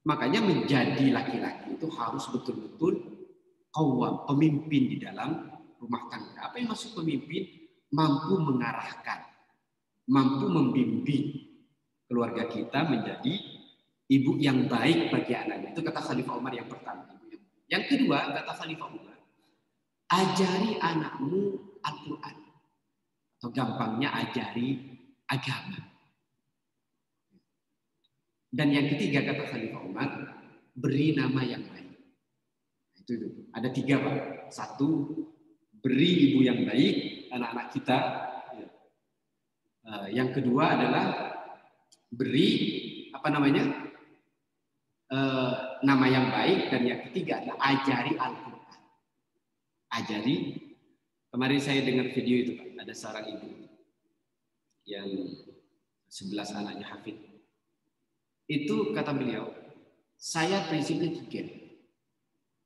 S1: Makanya menjadi laki-laki itu harus betul-betul qawwam, pemimpin di dalam rumah tangga. Apa yang maksud pemimpin? Mampu mengarahkan, mampu membimbing keluarga kita menjadi ibu yang baik bagi anaknya. Itu kata Khalifah Umar yang pertama. Yang kedua, kata Khalifah Umar, ajari anakmu Al-Quran. Atau gampangnya ajari agama. Dan yang ketiga, kata Khalifah Umar, beri nama yang baik. Itu. Ada 3, Pak. 1, beri ibu yang baik, anak-anak kita. Yang kedua adalah beri nama yang baik, dan yang ketiga adalah ajari Al-Quran. Ajari. Kemarin saya dengar video itu, Pak. Ada seorang ibu yang 11 anaknya hafid. Itu kata beliau, saya prinsipnya 3.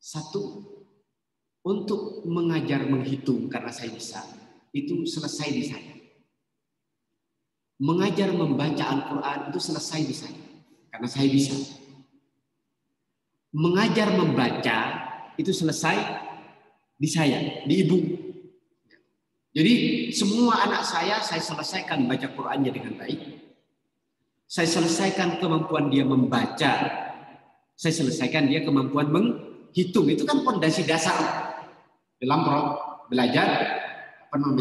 S1: 1, untuk mengajar menghitung karena saya bisa, itu selesai di saya. Mengajar membaca Al-Quran itu selesai di saya, karena saya bisa. Mengajar membaca itu selesai di saya, di ibu. Jadi semua anak saya selesaikan baca Qurannya dengan baik. Saya selesaikan kemampuan dia membaca. Saya selesaikan dia kemampuan menghitung. Itu kan fondasi dasar dalam belajar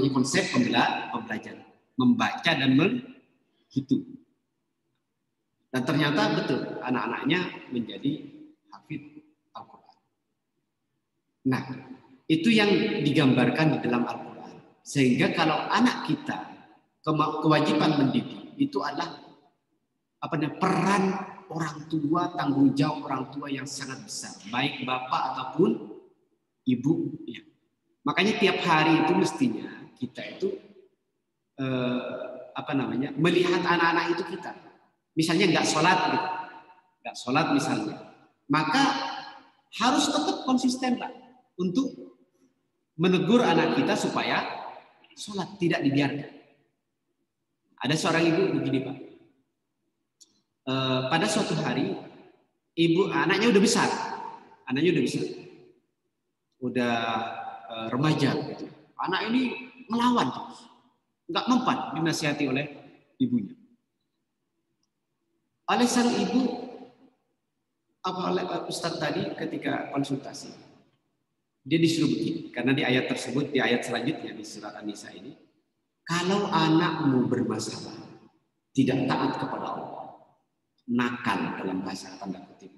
S1: konsep pembelajaran. Membaca dan menghitung. Dan ternyata betul anak-anaknya menjadi hafid Al-Quran. Nah, itu yang digambarkan di dalam Al-Quran. Sehingga kalau anak kita kewajiban mendidik itu adalah peran orang tua, tanggung jawab orang tua yang sangat besar, baik bapak ataupun ibu. Ya. Makanya tiap hari itu mestinya kita itu melihat anak-anak itu kita. Misalnya nggak sholat misalnya, maka harus tetap konsisten, Pak, untuk menegur anak kita supaya sholat, tidak dibiarkan. Ada seorang ibu begini, Pak. Pada suatu hari, anaknya udah besar, udah remaja. Gitu. Anak ini melawan terus, nggak mempan dinasihati oleh ibunya. Oleh sang ibu, oleh Ustadz tadi ketika konsultasi, dia disuruh begini, karena di ayat tersebut, di ayat selanjutnya di surat An-Nisa ini, kalau anakmu bermasalah, tidak taat kepada Allah, nakal dalam bahasa tanda kutip,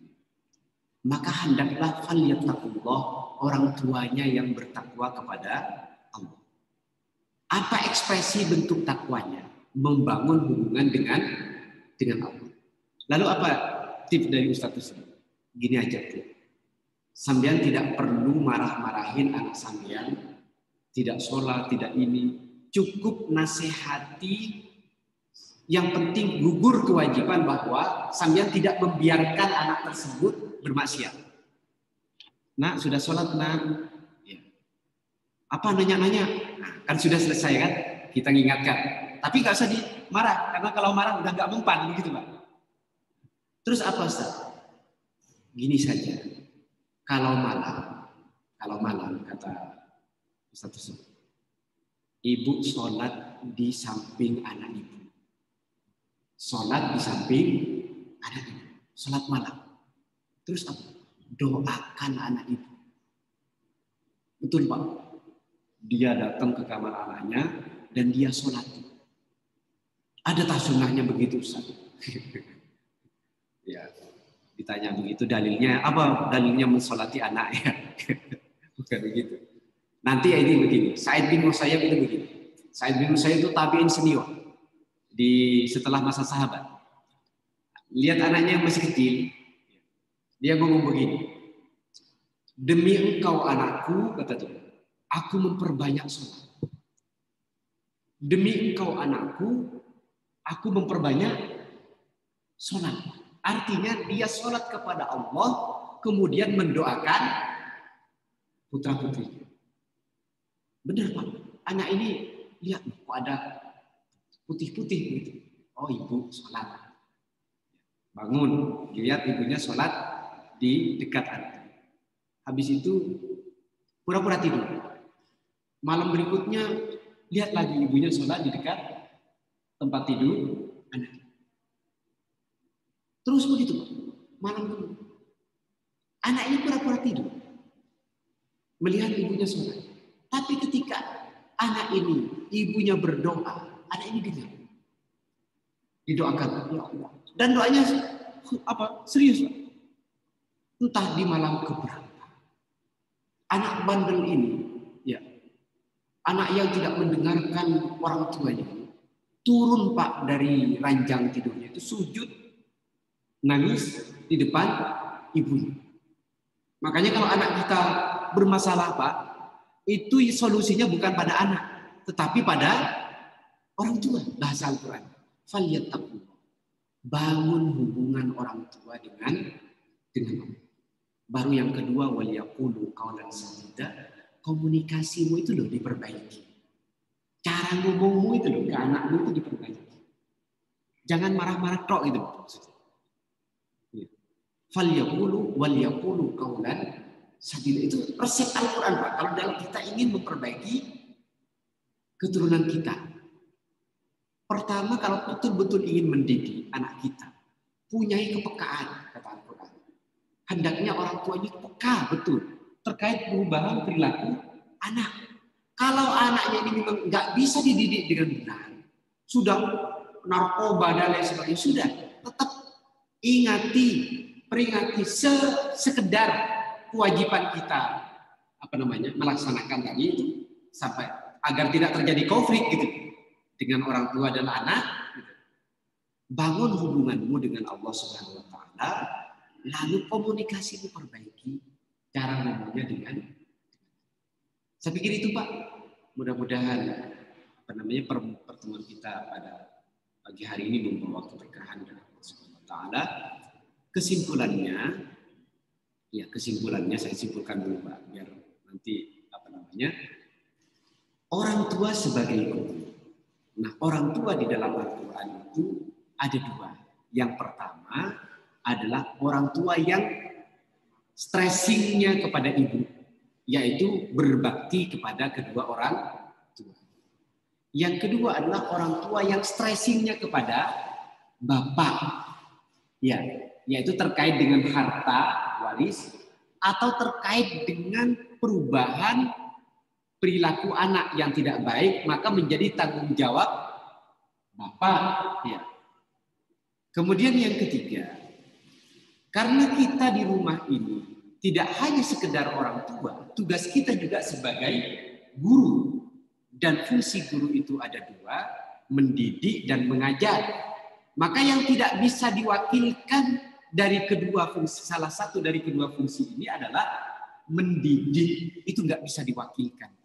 S1: maka hendaklah falyattaqullah, orang tuanya yang bertakwa kepada Allah. Apa ekspresi bentuk takwanya? Membangun hubungan dengan Allah. Lalu apa tips dari Ustadz tersebut? Gini aja tuh. Sambian tidak perlu marah-marahin anak sambian, tidak sholat, tidak ini. Cukup nasihati, yang penting gugur kewajiban bahwa sambian tidak membiarkan anak tersebut bermaksiat. Nak, sudah sholat, nak? Ya. Apa nanya-nanya? Nah, kan sudah selesai kan? Kita ngingatkan. Tapi nggak usah dimarah, karena kalau marah udah nggak mempan, begitu, Pak. Terus apa, Ustaz? Gini saja. Kalau malam kata Ustaz tersebut, ibu sholat di samping anak ibu. Sholat di samping anak ibu. Sholat malam. Terus apa? Doakan anak ibu. Betul, Pak. Dia datang ke kamar anaknya dan dia sholat. Ada tak sunnahnya begitu, Ustaz? Ya. Ditanya begitu, dalilnya apa? Dalilnya mensolati anaknya. Bukan begitu. Nanti ini begini, Sa'id bin Musayyab itu begini. Sa'id bin Musayyab itu tabi'in senior setelah masa sahabat. Lihat anaknya yang masih kecil, dia ngomong begini. Demi engkau anakku, kata dia, aku memperbanyak sholat. Demi engkau anakku, aku memperbanyak sholat. Artinya dia sholat kepada Allah, kemudian mendoakan putra-putrinya. Benar, Pak. Anak ini lihat kok ada putih-putih gitu. Oh, ibu sholat. Bangun, dilihat ibunya sholat di dekat antum. Habis itu pura-pura tidur. Malam berikutnya lihat lagi ibunya sholat di dekat tempat tidur anak. Terus begitu, malam dulu. Anak ini pura-pura tidur, melihat ibunya sholat. Tapi ketika anak ini, ibunya berdoa, anak ini dengar. Didoakan, ya Allah. Dan doanya apa? Serius. Entah di malam keberapa. Anak bandel ini, ya, anak yang tidak mendengarkan orang tuanya, turun Pak dari ranjang tidurnya itu sujud, nangis di depan ibunya. Makanya kalau anak kita bermasalah Pak, itu solusinya bukan pada anak, tetapi pada orang tua. Bahasa Al-Quran. Falyattaqullah. Bangun hubungan orang tua dengan Allah. Baru yang kedua, waliyaqulu qaulan sadida. Komunikasimu itu loh diperbaiki. Cara ngomongmu itu loh ke anakmu itu diperbaiki. Jangan marah-marah tok itu. Falyaqulu waliyaqulu qaulan sadida. Itu resep Al-Quran Pak. Kalau dalam kita ingin memperbaiki keturunan kita. Pertama, kalau betul-betul ingin mendidik anak kita, punyai kepekaan, kata Al-Quran. Hendaknya orang tua ini peka betul terkait perubahan perilaku anak. Kalau anaknya ini memang nggak bisa dididik dengan benar, sudah narkoba dan lain sebagainya, sudah tetap ingati, peringati sekedar kewajiban kita melaksanakan tadi itu sampai agar tidak terjadi konflik gitu dengan orang tua dan anak. Bangun hubunganmu dengan Allah Subhanahu wa taala, lalu komunikasi diperbaiki, cara ngomongnya dengan. Saya pikir itu Pak. Mudah-mudahan pertemuan kita pada pagi hari ini membawa keberkahan dari Allah Subhanahu wa taala. Kesimpulannya saya simpulkan dulu Pak, biar nanti orang tua sebagai guru. Nah, orang tua di dalam Al-Quran itu ada dua. Yang pertama adalah orang tua yang stressingnya kepada ibu, yaitu berbakti kepada kedua orang tua. Yang kedua adalah orang tua yang stressingnya kepada bapak, yaitu terkait dengan harta waris atau terkait dengan perubahan perilaku anak yang tidak baik, maka menjadi tanggung jawab bapak. Kemudian yang ketiga, karena kita di rumah ini tidak hanya sekedar orang tua, tugas kita juga sebagai guru. Dan fungsi guru itu ada dua, mendidik dan mengajar. Maka yang tidak bisa diwakilkan dari kedua fungsi, salah satu dari kedua fungsi ini adalah mendidik. Itu nggak bisa diwakilkan.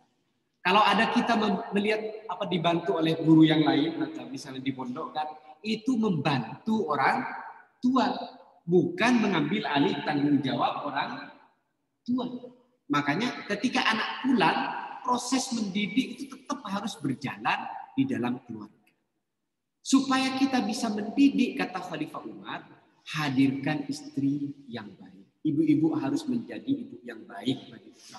S1: Kalau ada kita melihat dibantu oleh guru yang lain, atau misalnya dipondokkan, itu membantu orang tua, bukan mengambil alih tanggung jawab orang tua. Makanya ketika anak pulang, proses mendidik itu tetap harus berjalan di dalam keluarga. Supaya kita bisa mendidik, kata Khalifah Umar, hadirkan istri yang baik. Ibu-ibu harus menjadi ibu yang baik bagi putra.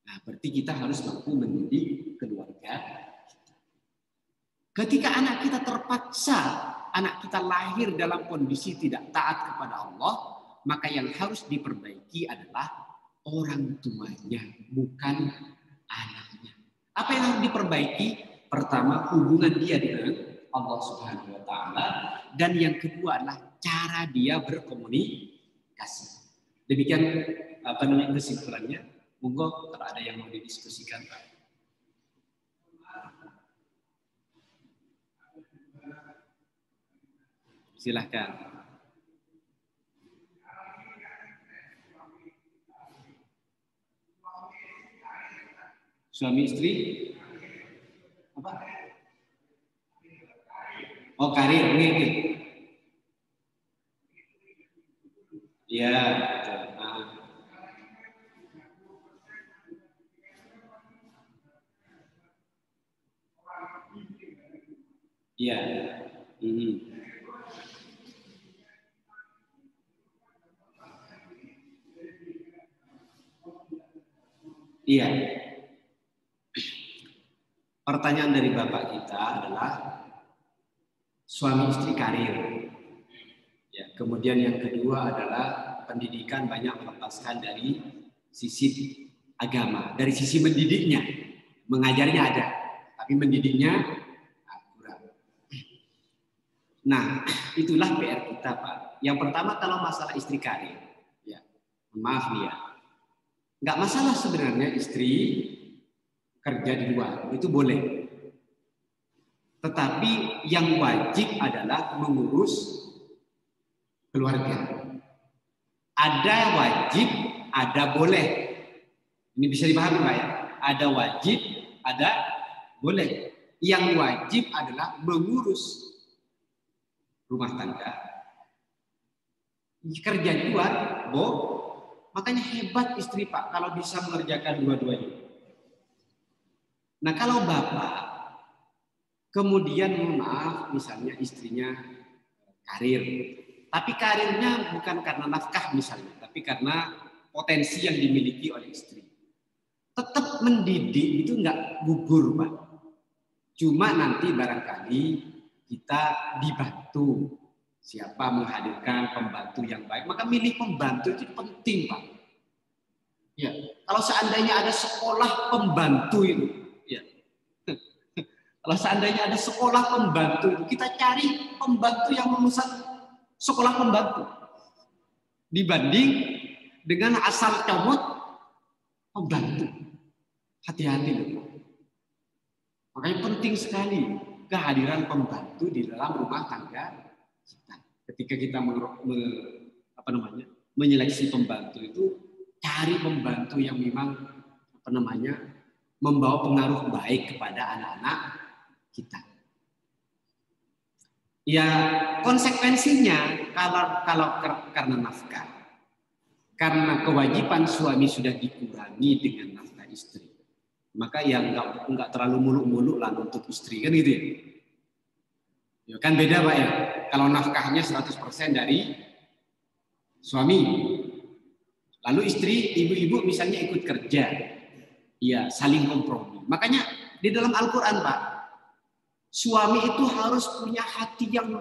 S1: Nah, berarti kita harus mampu mendidik keluarga kita. Ketika anak kita terpaksa, anak kita lahir dalam kondisi tidak taat kepada Allah, maka yang harus diperbaiki adalah orang tuanya, bukan anaknya. Apa yang harus diperbaiki? Pertama, hubungan dia dengan Allah Subhanahu wa taala, dan yang kedua adalah cara dia berkomunikasi. Demikian kesimpulannya. Monggo kalau ada yang mau didiskusikan Pak. Silahkan. Suami istri apa? Oh, karir gitu. Iya, betul. Iya. Iya. Pertanyaan dari Bapak kita adalah suami istri karir. Ya, kemudian yang kedua adalah pendidikan banyak melepaskan dari sisi agama, dari sisi mendidiknya. Mengajarnya ada, tapi mendidiknya kurang. Nah, itulah PR kita, Pak. Yang pertama kalau masalah istri karir, ya, maaf nih ya, nggak masalah sebenarnya istri kerja di luar, itu boleh. Tetapi yang wajib adalah mengurus keluarga. Ada wajib, ada boleh. Ini bisa dipahami Pak ya? Ada wajib, ada boleh. Yang wajib adalah mengurus rumah tangga. Kerja di luar, makanya hebat istri Pak kalau bisa mengerjakan dua-duanya. Nah kalau Bapak kemudian maaf misalnya istrinya karir, tapi karirnya bukan karena nafkah misalnya, tapi karena potensi yang dimiliki oleh istri. Tetap mendidik itu nggak gugur Pak. Cuma nanti barangkali kita dibantu. Siapa menghadirkan pembantu yang baik, maka milih pembantu itu penting Pak. Ya, kalau seandainya ada sekolah pembantu itu, ya. Kalau seandainya ada sekolah pembantu itu, kita cari pembantu yang lulusan sekolah pembantu. Dibanding dengan asal comot pembantu. Hati-hati loh. Makanya penting sekali kehadiran pembantu di dalam rumah tangga kita. Ketika kita menyeleksi pembantu itu, cari pembantu yang memang membawa pengaruh baik kepada anak-anak kita. Ya konsekuensinya kalau karena nafkah, karena kewajiban suami sudah dikurangi dengan nafkah istri, maka ya nggak terlalu muluk-muluk lah untuk istri kan gitu ya. Ya kan beda Pak ya. Kalau nafkahnya 100% dari suami, lalu istri ibu-ibu misalnya ikut kerja, ya saling kompromi. Makanya di dalam Al-Quran Pak, suami itu harus punya hati yang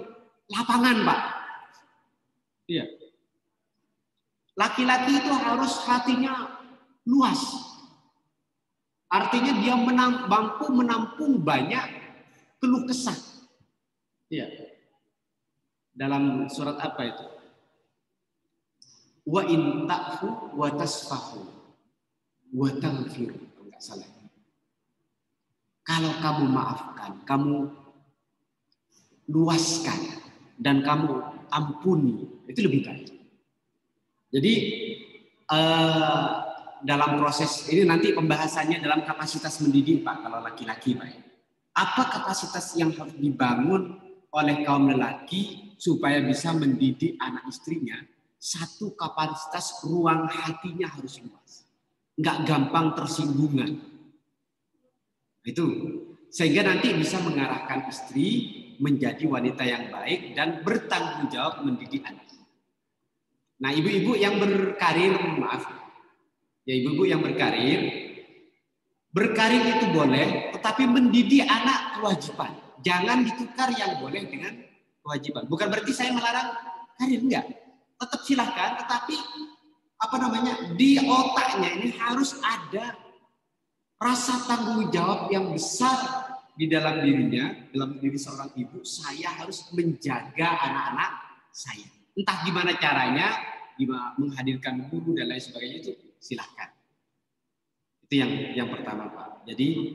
S1: lapangan Pak. Iya. Laki-laki itu harus hatinya luas. Artinya dia mampu menampung banyak keluh kesah. Iya. Dalam surat apa itu? Wa in ta'fu wa tasfahu wa taghfiru, enggak salah. Kalau kamu maafkan, kamu luaskan dan kamu ampuni, itu lebih baik. Jadi dalam proses ini nanti pembahasannya dalam kapasitas mendidik Pak, kalau laki-laki Pak. Apa kapasitas yang harus dibangun oleh kaum lelaki supaya bisa mendidik anak istrinya? Satu, kapasitas ruang hatinya harus luas. Nggak gampang tersinggungan. Itu. Sehingga nanti bisa mengarahkan istri menjadi wanita yang baik dan bertanggung jawab mendidik anak. Nah, ibu-ibu yang berkarir, maaf. Ya, ibu-ibu yang berkarir itu boleh, tetapi mendidik anak kewajiban. Jangan ditukar yang boleh dengan kewajiban. Bukan berarti saya melarang karir, enggak. Tetap silahkan, tetapi di otaknya ini harus ada rasa tanggung jawab yang besar di dalam dirinya, dalam diri seorang ibu. Saya harus menjaga anak-anak saya. Entah gimana caranya, menghadirkan guru dan lain sebagainya, itu silahkan. Itu yang pertama Pak. Jadi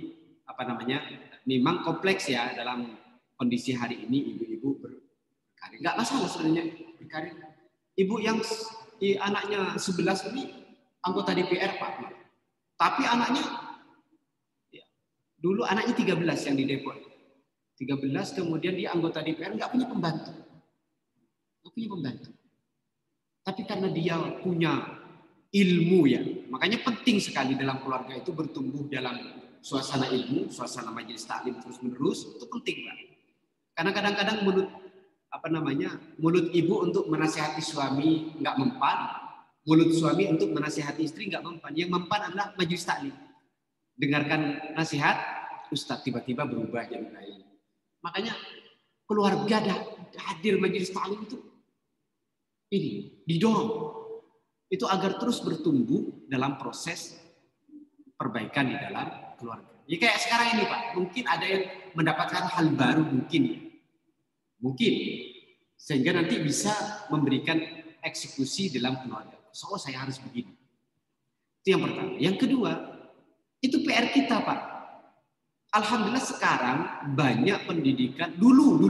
S1: memang kompleks ya dalam kondisi hari ini ibu-ibu berkarir. Nggak masalah sebenarnya berkarir. Ibu yang anaknya 11 ini anggota DPR Pak. Tapi anaknya dulu anaknya 13 yang di Depok. 13 kemudian dia anggota DPR, nggak punya pembantu. Tapi karena dia punya ilmu ya, makanya penting sekali dalam keluarga itu bertumbuh dalam suasana ilmu, suasana majelis taklim terus-menerus, itu penting Pak. Karena kadang-kadang mulut ibu untuk menasihati suami nggak mempan, mulut suami untuk menasihati istri nggak mempan. Yang mempan adalah majelis taklim. Dengarkan nasihat, ustaz tiba-tiba berubah jadi baik. Makanya keluarga hadir majelis taklim itu ini didorong itu agar terus bertumbuh dalam proses perbaikan di dalam keluarga. Ya kayak sekarang ini Pak, mungkin ada yang mendapatkan hal baru mungkin sehingga nanti bisa memberikan eksekusi dalam keluarga. So saya harus begini. Itu yang pertama. Yang kedua, itu PR kita Pak. Alhamdulillah sekarang banyak pendidikan dulu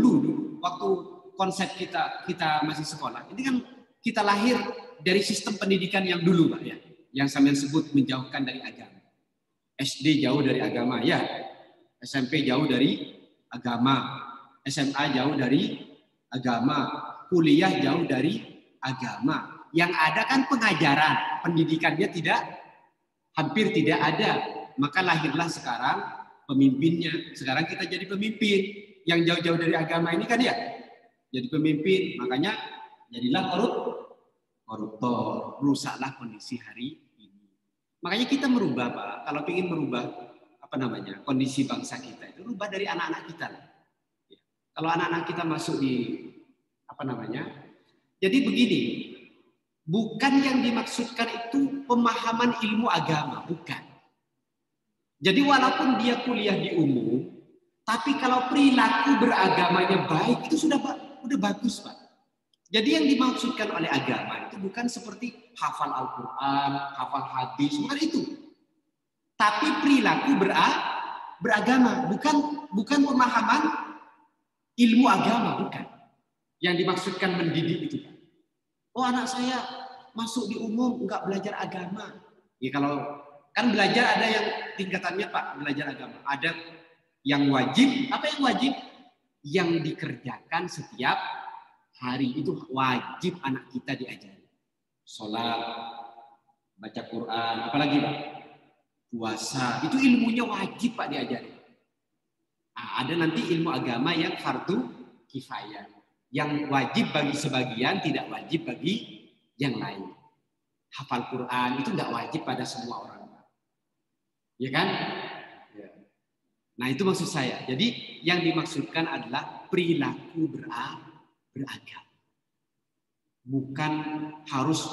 S1: waktu konsep kita masih sekolah. Ini kan kita lahir dari sistem pendidikan yang dulu Pak ya, yang sampean sebut menjauhkan dari agama. SD jauh dari agama ya, SMP jauh dari agama, SMA jauh dari agama, kuliah jauh dari agama. Yang ada kan pengajaran, pendidikannya hampir tidak ada. Maka lahirlah sekarang pemimpinnya. Sekarang kita jadi pemimpin yang jauh-jauh dari agama ini kan ya, jadi pemimpin. Makanya jadilah koruptor, rusaklah kondisi hari ini. Makanya kita merubah Pak, kalau ingin merubah kondisi bangsa kita itu rubah dari anak-anak kita. Kalau anak-anak kita masuk di jadi begini, bukan yang dimaksudkan itu pemahaman ilmu agama, bukan. Jadi walaupun dia kuliah di umum, tapi kalau perilaku beragamanya baik itu sudah bagus Pak. Jadi yang dimaksudkan oleh agama itu bukan seperti hafal Al-Quran, hafal hadis, bukan itu. Tapi perilaku beragama, bukan pemahaman ilmu agama, bukan. Yang dimaksudkan mendidik itu. Oh anak saya masuk di umum nggak belajar agama. Ya kalau kan belajar ada yang tingkatannya Pak, belajar agama. Ada yang wajib, apa yang wajib? Yang dikerjakan setiap hari itu wajib anak kita diajari. Sholat, baca Quran, apalagi Pak? Puasa, itu ilmunya wajib Pak diajari. Nah, ada nanti ilmu agama yang fardu kifayah. Yang wajib bagi sebagian, tidak wajib bagi yang lain. Hafal Quran itu tidak wajib pada semua orang. Ya kan? Nah itu maksud saya. Jadi yang dimaksudkan adalah perilaku beragama. Bukan harus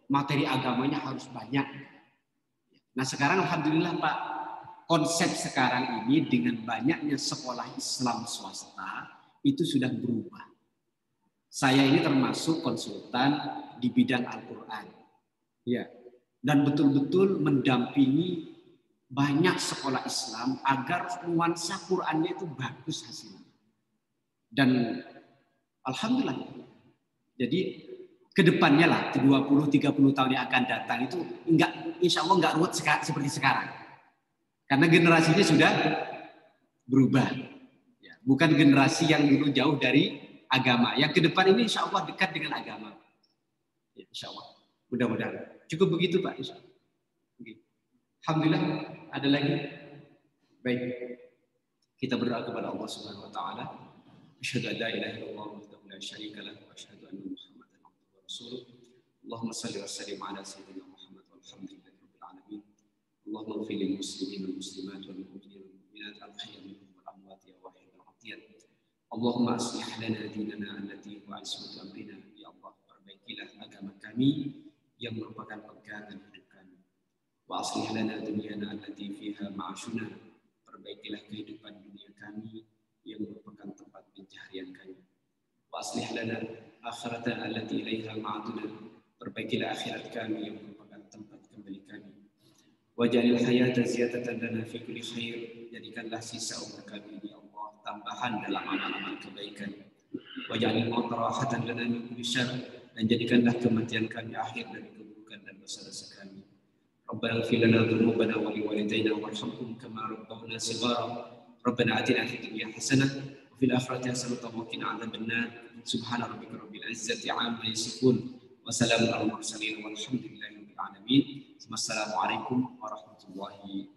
S1: materi agamanya harus banyak. Nah sekarang alhamdulillah Pak, konsep sekarang ini dengan banyaknya sekolah Islam swasta itu sudah berubah. Saya ini termasuk konsultan di bidang Al-Quran. Ya. Dan betul-betul mendampingi banyak sekolah Islam agar nuansa Qurannya itu bagus hasilnya. Dan alhamdulillah. Jadi kedepannya lah 20-30 tahun yang akan datang itu insya Allah enggak ruwet seperti sekarang. Karena generasinya sudah berubah. Ya, bukan generasi yang dulu jauh dari agama. Yang ke depan ini insya Allah dekat dengan agama. Ya, insya Allah. Mudah-mudahan. Cukup begitu Pak. Insya Allah. Alhamdulillah. Ada lagi? Baik. Kita berdoa kepada Allah Subhanahu wa taala. Asyhadu an la ilaha illallah wahdahu la syarika lahu wa asyhadu anna Muhammadan abduhu wa rasuluh. Allahumma shalli wa sallim ala sayyidina Muhammad walhamdulillahi rabbil alamin. Allahumma ighfir lil muslimin wal muslimat wal mu'minin wal mu'minat al-ahya'i minhum wal amwat ya wahid al-qahhar. Allahumma aslih lana dinana allati huwa ismatu amrina. Ya Allah, perbaikilah agama kami yang merupakan pegangan hidup kami. Wa aslih lana dunyana allati fiha ma'ashuna. Perbaikilah kehidupan dunia kami yang merupakan tempat pencaharian kami. Wa aslih lana akhiratana allati ilaiha ma'aduna. Perbaikilah akhirat kami yang merupakan tempat kembali kami. Waj'alil hayata ziyadatan lana fi kulli khair. Jadikanlah sisa umur kami ini Allah tambahan dalam amal-amal kebaikan. Waj'alil mauta rahatan lana min kulli syarr. Dan jadikanlah kematian kami akhir dari keburukan dan dosa-dosa kami. Rabbana ighfir lana dzunubana wa liwalidayna warhamhum kama rabbawna shighara. Rabbana atina fid dunya hasanah wa fil akhirati hasanah wa qina adzabannar. Subhana rabbika rabbil izzati 'amma yasifun wa salamun 'alal mursalin walhamdulillahi rabbil alamin. Wassalamualaikum warahmatullahi